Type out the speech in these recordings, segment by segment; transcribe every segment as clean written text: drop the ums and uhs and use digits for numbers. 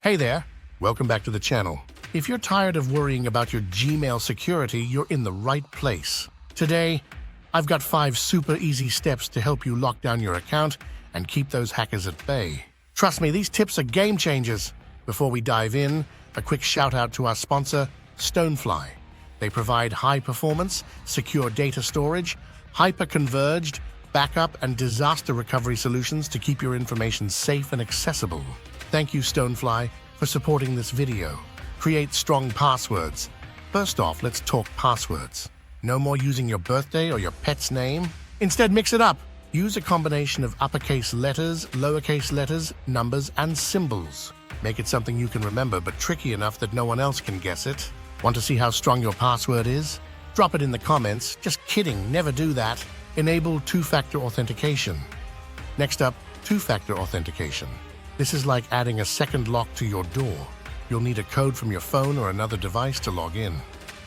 Hey there, welcome back to the channel. If you're tired of worrying about your Gmail security, you're in the right place. Today, I've got 5 super easy steps to help you lock down your account and keep those hackers at bay. Trust me, these tips are game changers. Before we dive in, a quick shout out to our sponsor, Stonefly. They provide high-performance, secure data storage, hyper-converged, backup and disaster recovery solutions to keep your information safe and accessible. Thank you, Stonefly, for supporting this video. Create strong passwords. First off, let's talk passwords. No more using your birthday or your pet's name. Instead, mix it up. Use a combination of uppercase letters, lowercase letters, numbers, and symbols. Make it something you can remember, but tricky enough that no one else can guess it. Want to see how strong your password is? Drop it in the comments. Just kidding, never do that. Enable two-factor authentication. Next up, two-factor authentication. This is like adding a second lock to your door. You'll need a code from your phone or another device to log in.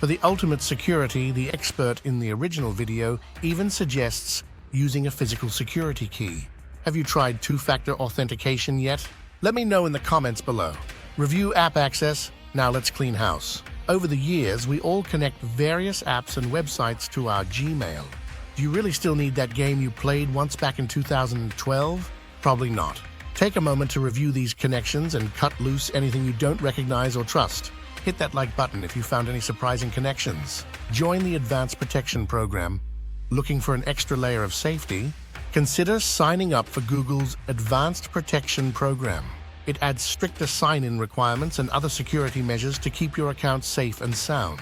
For the ultimate security, the expert in the original video even suggests using a physical security key. Have you tried two-factor authentication yet? Let me know in the comments below. Review app access. Now let's clean house. Over the years, we all connect various apps and websites to our Gmail. Do you really still need that game you played once back in 2012? Probably not. Take a moment to review these connections and cut loose anything you don't recognize or trust. Hit that like button if you found any surprising connections. Join the Advanced Protection program. Looking for an extra layer of safety? Consider signing up for Google's Advanced Protection program. It adds stricter sign-in requirements and other security measures to keep your account safe and sound.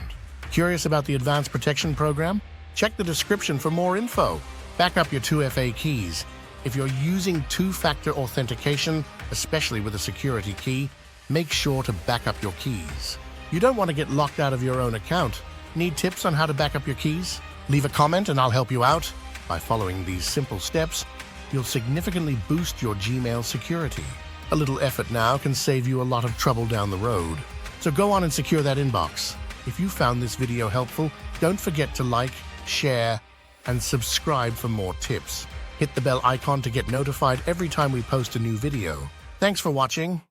Curious about the Advanced Protection program? Check the description for more info. Back up your 2FA keys. If you're using two-factor authentication, especially with a security key, make sure to back up your keys. You don't want to get locked out of your own account. Need tips on how to back up your keys? Leave a comment and I'll help you out. By following these simple steps, you'll significantly boost your Gmail security. A little effort now can save you a lot of trouble down the road. So go on and secure that inbox. If you found this video helpful, don't forget to like, share, and subscribe for more tips. Hit the bell icon to get notified every time we post a new video. Thanks for watching.